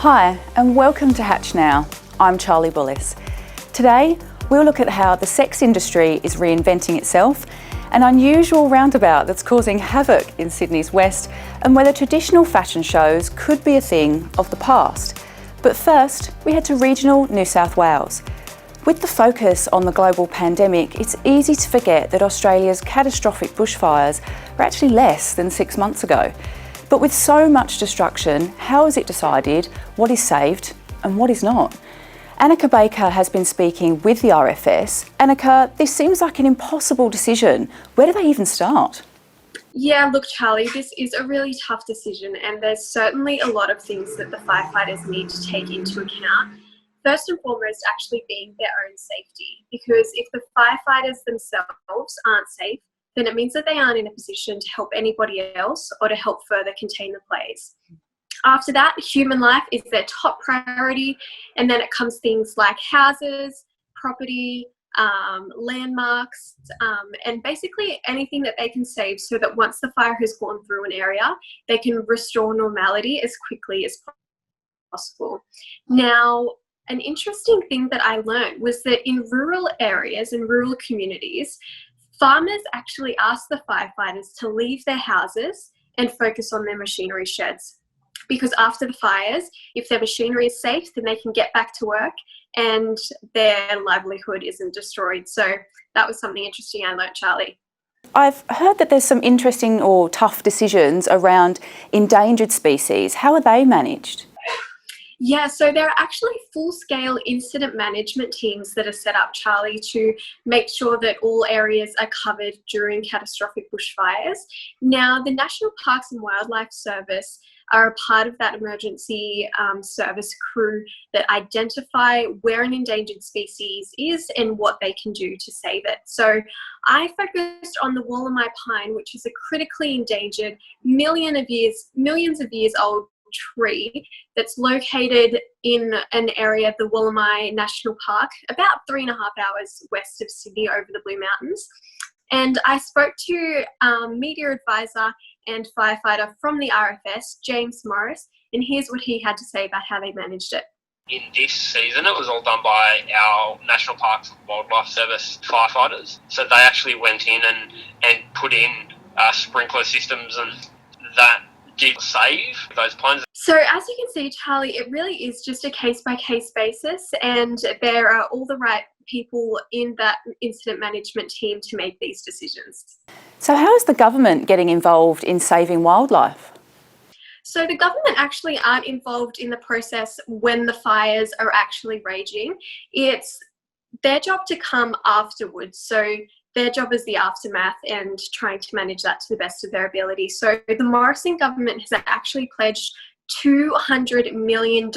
Hi, and welcome to HatchNOW. I'm Charlie Bullis. Today, we'll look at how the sex industry is reinventing itself, an unusual roundabout that's causing havoc in Sydney's West, and whether traditional fashion shows could be a thing of the past. But first, we head to regional New South Wales. With the focus on the global pandemic, it's easy to forget that Australia's catastrophic bushfires were actually less than 6 months ago. But with so much destruction, how is it decided what is saved and what is not? Annika Baker has been speaking with the RFS. Annika, this seems like an impossible decision. Where do they even start? Yeah, look, Charlie, this is a really tough decision, and there's certainly a lot of things that the firefighters need to take into account. First and foremost, actually being their own safety, because if the firefighters themselves aren't safe, then it means that they aren't in a position to help anybody else or to help further contain the blaze. After that, human life is their top priority, and then it comes things like houses, property, landmarks, and basically anything that they can save so that once the fire has gone through an area, they can restore normality as quickly as possible. Now, an interesting thing that I learned was that in rural areas and rural communities, farmers actually ask the firefighters to leave their houses and focus on their machinery sheds. Because after the fires, if their machinery is safe, then they can get back to work and their livelihood isn't destroyed. So that was something interesting I learned, Charlie. I've heard that there's some interesting or tough decisions around endangered species. How are they managed? Yeah, so there are actually full-scale incident management teams that are set up, Charlie, to make sure that all areas are covered during catastrophic bushfires. Now, the National Parks and Wildlife Service are a part of that emergency service crew that identify where an endangered species is and what they can do to save it. So I focused on the Wollamai pine, which is a critically endangered, millions of years old tree that's located in an area of the Wollamai National Park, about 3.5 hours west of Sydney over the Blue Mountains. And I spoke to media advisor and firefighter from the RFS, James Morris, and here's what he had to say about how they managed it. In this season, it was all done by our National Parks and Wildlife Service firefighters. So they actually went in and put in sprinkler systems, and that did save those pines. So as you can see, Charlie, it really is just a case-by-case basis, and there are all the right people in that incident management team to make these decisions. So how is the government getting involved in saving wildlife? So the government actually aren't involved in the process when the fires are actually raging. It's their job to come afterwards. So their job is the aftermath and trying to manage that to the best of their ability. So the Morrison government has actually pledged $200 million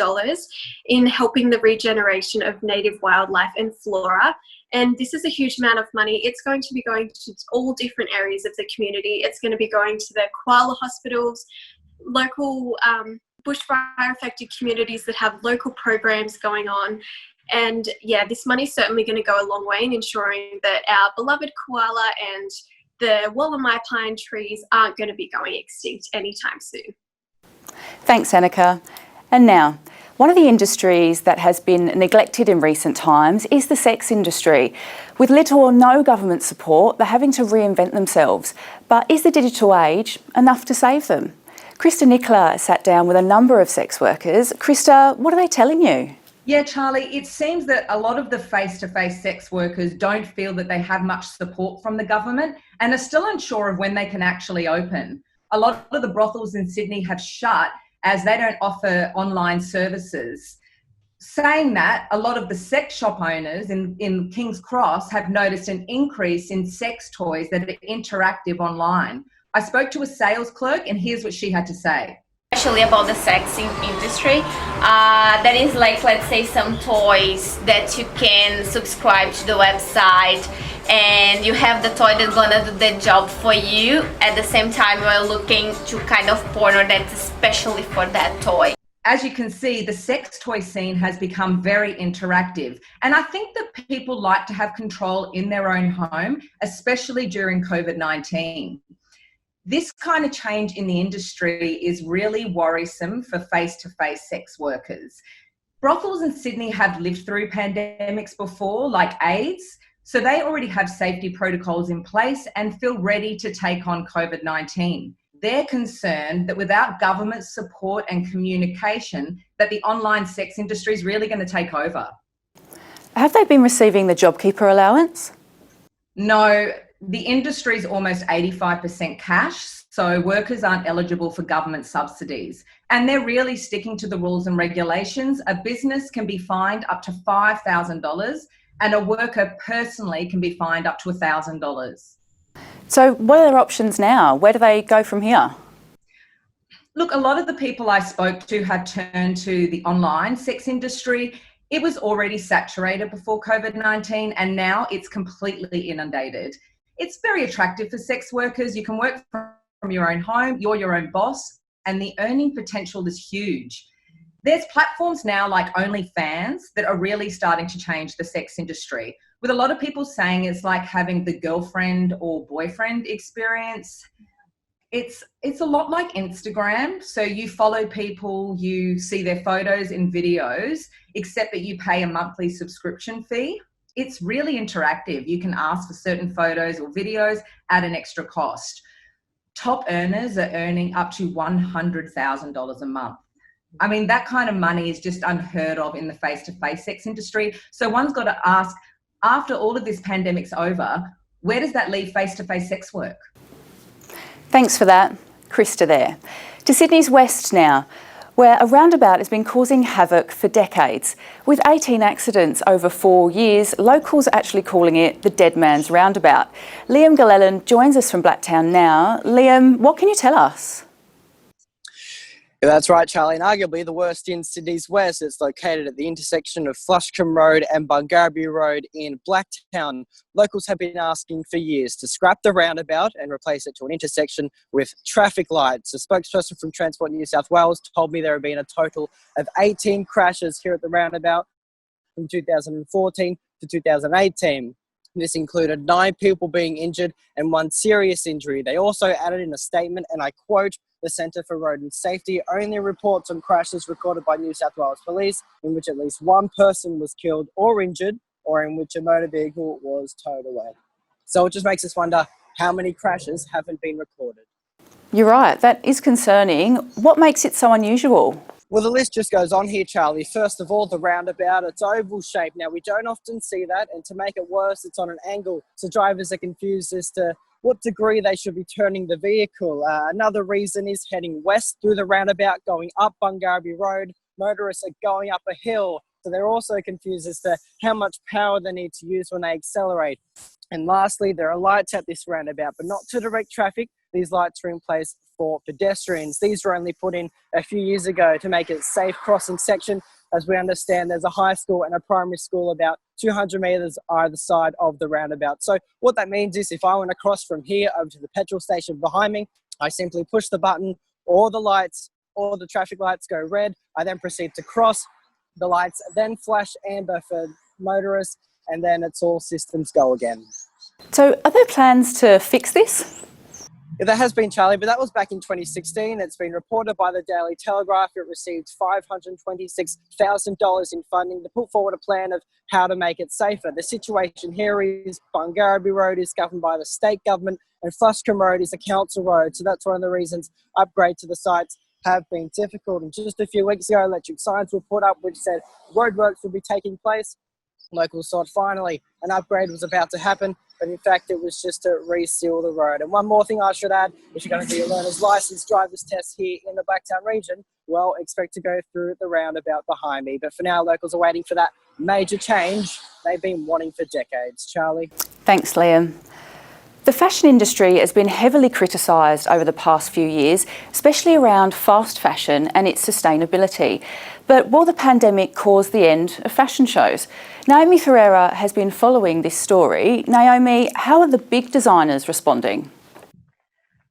in helping the regeneration of native wildlife and flora. And this is a huge amount of money. It's going to be going to all different areas of the community. It's going to be going to the koala hospitals, local bushfire affected communities that have local programs going on. And yeah, this money is certainly going to go a long way in ensuring that our beloved koala and the Wollamai pine trees aren't going to be going extinct anytime soon. Thanks, Annika. And now, one of the industries that has been neglected in recent times is the sex industry. With little or no government support, they're having to reinvent themselves. But is the digital age enough to save them? Christa-Marie Nicola sat down with a number of sex workers. Christa, what are they telling you? Yeah, Charlie, it seems that a lot of the face-to-face sex workers don't feel that they have much support from the government and are still unsure of when they can actually open. A lot of the brothels in Sydney have shut as they don't offer online services. Saying that, a lot of the sex shop owners in King's Cross have noticed an increase in sex toys that are interactive online. I spoke to a sales clerk, and here's what she had to say. Especially about the sex industry, there is like, let's say, some toys that you can subscribe to the website and you have the toy that's gonna do the job for you. At the same time, you are looking to kind of porno that's especially for that toy. As you can see, the sex toy scene has become very interactive. And I think that people like to have control in their own home, especially during COVID-19. This kind of change in the industry is really worrisome for face-to-face sex workers. Brothels in Sydney have lived through pandemics before, like AIDS, so they already have safety protocols in place and feel ready to take on COVID-19. They're concerned that without government support and communication, that the online sex industry is really going to take over. Have they been receiving the JobKeeper allowance? No, the industry is almost 85% cash, so workers aren't eligible for government subsidies. And they're really sticking to the rules and regulations. A business can be fined up to $5,000 and a worker personally can be fined up to $1,000. So what are their options now? Where do they go from here? Look, a lot of the people I spoke to have turned to the online sex industry. It was already saturated before COVID-19 and now it's completely inundated. It's very attractive for sex workers. You can work from your own home, you're your own boss, and the earning potential is huge. There's platforms now like OnlyFans that are really starting to change the sex industry, with a lot of people saying it's like having the girlfriend or boyfriend experience. It's a lot like Instagram. So you follow people, you see their photos and videos, except that you pay a monthly subscription fee. It's really interactive. You can ask for certain photos or videos at an extra cost. Top earners are earning up to $100,000 a month. I mean, that kind of money is just unheard of in the face-to-face sex industry. So one's got to ask, after all of this pandemic's over, where does that leave face-to-face sex work? Thanks for that, Christa there. To Sydney's west now, where a roundabout has been causing havoc for decades. With 18 accidents over 4 years, locals are actually calling it the dead man's roundabout. Liam Gilleland joins us from Blacktown now. Liam, what can you tell us? Yeah, that's right, Charlie, and arguably the worst in Sydney's west. It's located at the intersection of Flushcombe Road and Bungarby Road in Blacktown. Locals have been asking for years to scrap the roundabout and replace it to an intersection with traffic lights. A spokesperson from Transport New South Wales told me there have been a total of 18 crashes here at the roundabout from 2014 to 2018. This included 9 people being injured and 1 serious injury. They also added in a statement, and I quote, "The Centre for Road and Safety only reports on crashes recorded by New South Wales Police in which at least 1 person was killed or injured, or in which a motor vehicle was towed away." So it just makes us wonder how many crashes haven't been recorded. You're right, that is concerning. What makes it so unusual? Well, the list just goes on here, Charlie. First of all, the roundabout, it's oval shaped. Now, we don't often see that, and to make it worse, it's on an angle, so drivers are confused as to what degree they should be turning the vehicle. Another reason is heading west through the roundabout, going up Bungarby Road. Motorists are going up a hill, so they're also confused as to how much power they need to use when they accelerate. And lastly, there are lights at this roundabout, but not to direct traffic. These lights are in place for pedestrians. These were only put in a few years ago to make it a safe crossing section. As we understand, there's a high school and a primary school about 200 metres either side of the roundabout. So what that means is if I want to cross from here over to the petrol station behind me, I simply push the button, all the lights, all the traffic lights go red. I then proceed to cross. The lights then flash amber for motorists, and then it's all systems go again. So are there plans to fix this? Yeah, there has been, Charlie, but that was back in 2016. It's been reported by the Daily Telegraph. It received $526,000 in funding to put forward a plan of how to make it safer. The situation here is Bungarby Road is governed by the state government and Flushcombe Road is a council road. So that's one of the reasons upgrade to the sites have been difficult. And just a few weeks ago, electric signs were put up which said roadworks would be taking place. Locals thought finally an upgrade was about to happen, but in fact it was just to reseal the road. And one more thing I should add, if you're going to do your learner's licence driver's test here in the Blacktown region, well, expect to go through the roundabout behind me. But for now, locals are waiting for that major change they've been wanting for decades. Charlie? Thanks, Liam. The fashion industry has been heavily criticised over the past few years, especially around fast fashion and its sustainability. But will the pandemic cause the end of fashion shows? Naomi Ferreira has been following this story. Naomi, how are the big designers responding?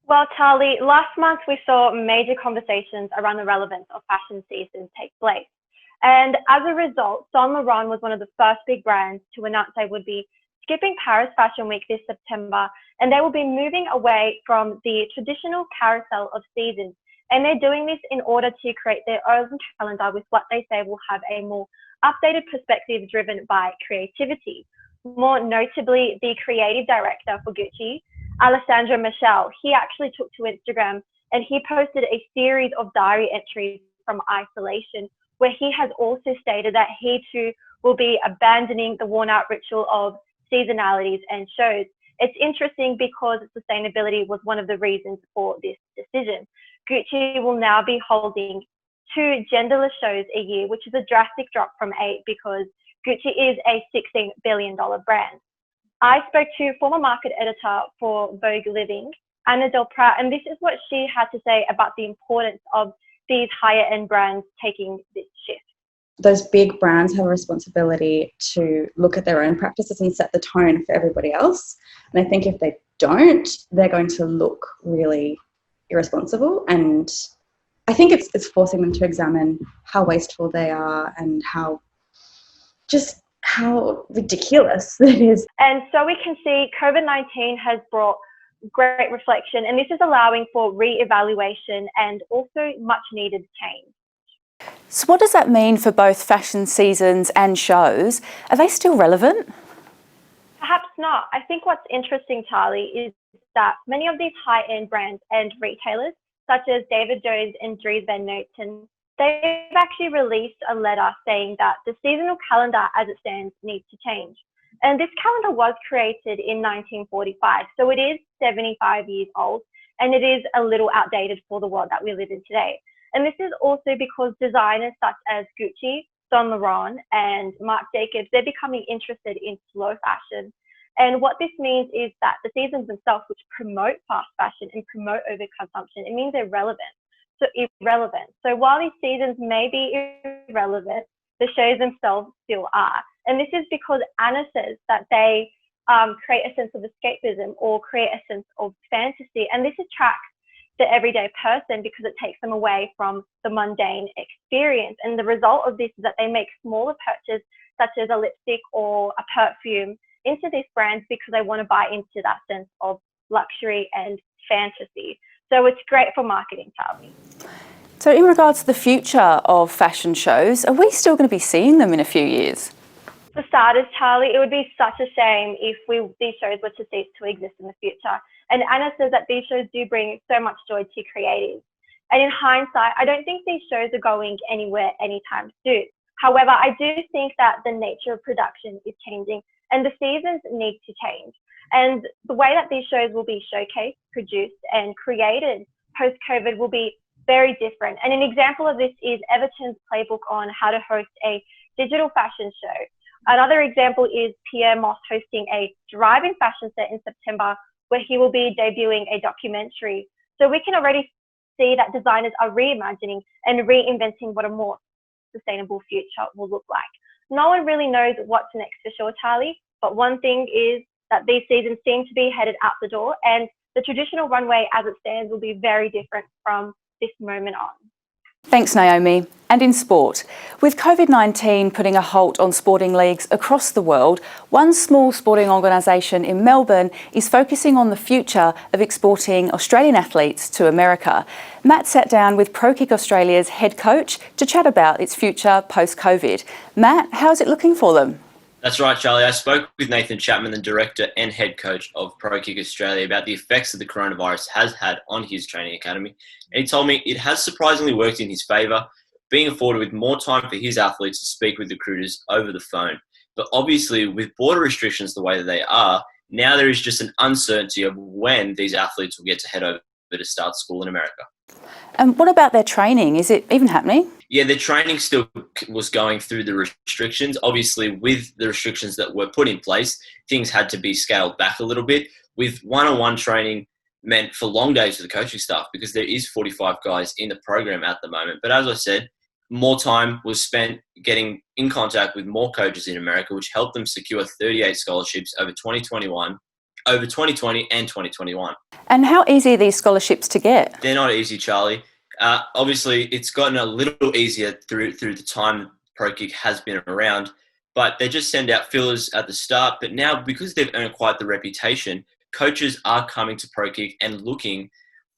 Well, Charlie, last month we saw major conversations around the relevance of fashion seasons take place. And as a result, Saint Laurent was one of the first big brands to announce they would be skipping Paris Fashion Week this September and they will be moving away from the traditional carousel of seasons. And they're doing this in order to create their own calendar with what they say will have a more updated perspective driven by creativity. More notably, the creative director for Gucci, Alessandro Michel, he actually took to Instagram and he posted a series of diary entries from isolation, where he has also stated that he too will be abandoning the worn-out ritual of seasonalities and shows. It's interesting because sustainability was one of the reasons for this decision. Gucci will now be holding 2 genderless shows a year, which is a drastic drop from 8 because Gucci is a $16 billion brand. I spoke to former market editor for Vogue Living, Anna Del Prat, and this is what she had to say about the importance of these higher end brands taking this shift. Those big brands have a responsibility to look at their own practices and set the tone for everybody else. And I think if they don't, they're going to look really irresponsible. And I think it's forcing them to examine how wasteful they are and how ridiculous it is. And so we can see COVID-19 has brought great reflection, and this is allowing for re-evaluation and also much needed change. So what does that mean for both fashion seasons and shows? Are they still relevant? Perhaps not. I think what's interesting, Charlie, is that many of these high-end brands and retailers, such as David Jones and Dries Van Noten, they've actually released a letter saying that the seasonal calendar as it stands needs to change. And this calendar was created in 1945, so it is 75 years old, and it is a little outdated for the world that we live in today. And this is also because designers such as Gucci, Saint Laurent, and Marc Jacobs, they're becoming interested in slow fashion. And what this means is that the seasons themselves, which promote fast fashion and promote overconsumption, it means they're irrelevant. So while these seasons may be irrelevant, the shows themselves still are. And this is because Anna says that they create a sense of escapism or create a sense of fantasy. And this attracts the everyday person because it takes them away from the mundane experience. And the result of this is that they make smaller purchases, such as a lipstick or a perfume, into these brands because they want to buy into that sense of luxury and fantasy. So it's great for marketing, Charlie. So in regards to the future of fashion shows, are we still going to be seeing them in a few years? For starters, Charlie, it would be such a shame if these shows were to cease to exist in the future. And Anna says that these shows do bring so much joy to creatives. And in hindsight, I don't think these shows are going anywhere anytime soon. However, I do think that the nature of production is changing and the seasons need to change. And the way that these shows will be showcased, produced and created post-COVID will be very different. And an example of this is Everton's playbook on how to host a digital fashion show. Another example is Pierre Moss hosting a drive-in fashion set in September where he will be debuting a documentary. So we can already see that designers are reimagining and reinventing what a more sustainable future will look like. No one really knows what's next for sure, Charlie, but one thing is that these seasons seem to be headed out the door, and the traditional runway as it stands will be very different from this moment on. Thanks, Naomi. And in sport, with COVID-19 putting a halt on sporting leagues across the world, one small sporting organisation in Melbourne is focusing on the future of exporting Australian athletes to America. Matt sat down with Pro Kick Australia's head coach to chat about its future post-COVID. Matt, how's it looking for them? That's right, Charlie. I spoke with Nathan Chapman, the director and head coach of Pro Kick Australia, about the effects that the coronavirus has had on his training academy. And he told me it has surprisingly worked in his favour, being afforded with more time for his athletes to speak with recruiters over the phone. But obviously, with border restrictions the way that they are, now there is just an uncertainty of when these athletes will get to head over to start school in America. And what about their training? Is it even happening? Yeah, their training still was going through the restrictions. Obviously, with the restrictions that were put in place, things had to be scaled back a little bit. With one-on-one training meant for long days for the coaching staff because there is 45 guys in the program at the moment. But as I said, more time was spent getting in contact with more coaches in America, which helped them secure 38 scholarships over 2020 and 2021. And how easy are these scholarships to get? They're not easy, Charlie. Obviously, it's gotten a little easier through the time Pro Kick has been around, but they just send out fillers at the start. But now, because they've earned quite the reputation, coaches are coming to Pro Kick and looking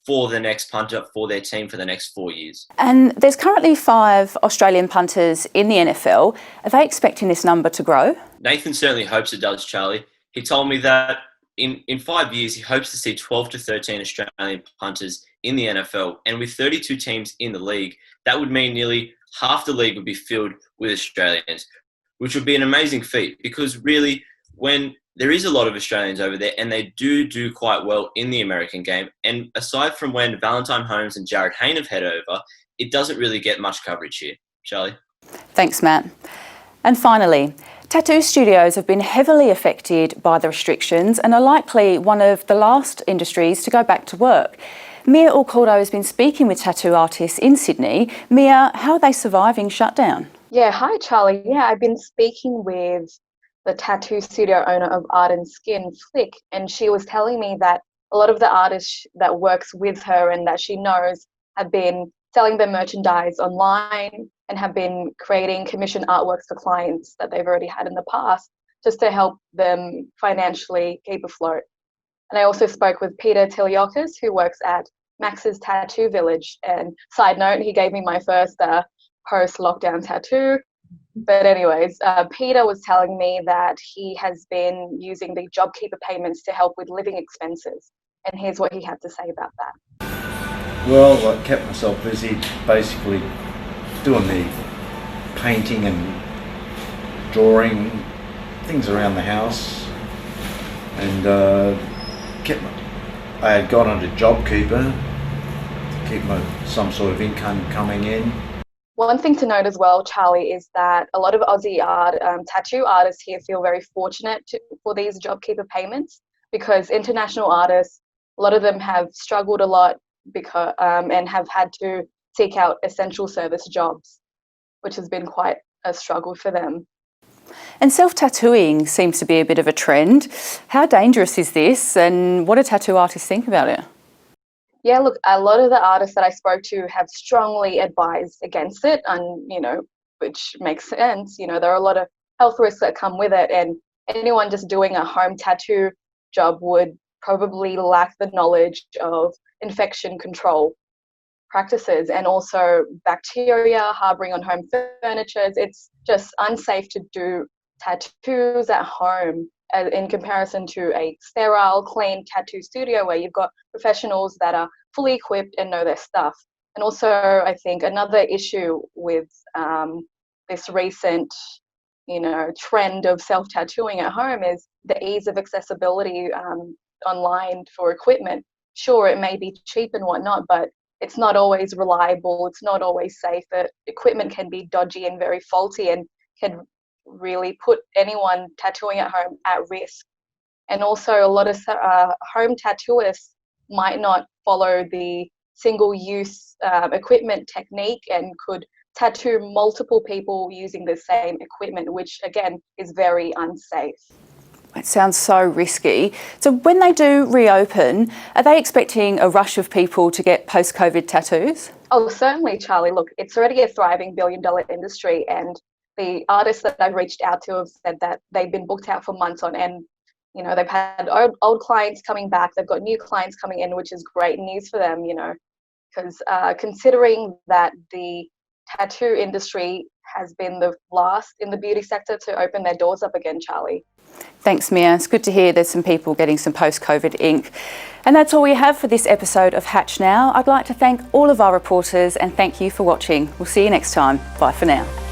for the next punter for their team for the next 4 years. And there's currently 5 Australian punters in the NFL. Are they expecting this number to grow? Nathan certainly hopes it does, Charlie. He told me that in 5 years, he hopes to see 12 to 13 Australian punters in the NFL. And with 32 teams in the league, that would mean nearly half the league would be filled with Australians, which would be an amazing feat, because really, when there is a lot of Australians over there and they do quite well in the American game, and aside from when Valentine Holmes and Jared Hayne have head over, it doesn't really get much coverage here. Charlie? Thanks, Matt. And finally, tattoo studios have been heavily affected by the restrictions and are likely one of the last industries to go back to work. Mia Alcordo has been speaking with tattoo artists in Sydney. Mia, how are they surviving shutdown? Yeah, hi Charlie. Yeah, I've been speaking with the tattoo studio owner of Art and Skin, Flick, and she was telling me that a lot of the artists that works with her and that she knows have been selling their merchandise online and have been creating commission artworks for clients that they've already had in the past, just to help them financially keep afloat. And I also spoke with Peter Tiliokis, who works at Max's Tattoo Village. And side note, he gave me my first post-lockdown tattoo. But anyways, Peter was telling me that he has been using the JobKeeper payments to help with living expenses. And here's what he had to say about that. Well, I kept myself busy basically doing the painting and drawing things around the house, and I had got onto JobKeeper to keep some sort of income coming in. One thing to note as well, Charlie, is that a lot of Aussie tattoo artists here feel very fortunate for these JobKeeper payments, because international artists, a lot of them have struggled a lot because and have had to seek out essential service jobs, which has been quite a struggle for them. And self-tattooing seems to be a bit of a trend. How dangerous is this, and what do tattoo artists think about it? Yeah, look, a lot of the artists that I spoke to have strongly advised against it, and, which makes sense. There are a lot of health risks that come with it, and anyone just doing a home tattoo job would probably lack the knowledge of infection control practices and also bacteria harboring on home furniture. It's just unsafe to do tattoos at home in comparison to a sterile, clean tattoo studio where you've got professionals that are fully equipped and know their stuff. And also, I think another issue with this recent, trend of self-tattooing at home is the ease of accessibility online for equipment. Sure, it may be cheap and whatnot, but it's not always reliable. It's not always safe. The equipment can be dodgy and very faulty and can really put anyone tattooing at home at risk. And also a lot of home tattooists might not follow the single-use equipment technique and could tattoo multiple people using the same equipment, which again is very unsafe. It sounds so risky. So when they do reopen, are they expecting a rush of people to get post-COVID tattoos? Oh, certainly, Charlie. Look, it's already a thriving billion-dollar industry, and the artists that I've reached out to have said that they've been booked out for months on end. They've had old clients coming back. They've got new clients coming in, which is great news for them, because considering that the tattoo industry has been the last in the beauty sector to open their doors up again, Charlie. Thanks, Mia. It's good to hear there's some people getting some post-COVID ink. And that's all we have for this episode of HatchNOW. I'd like to thank all of our reporters and thank you for watching. We'll see you next time. Bye for now.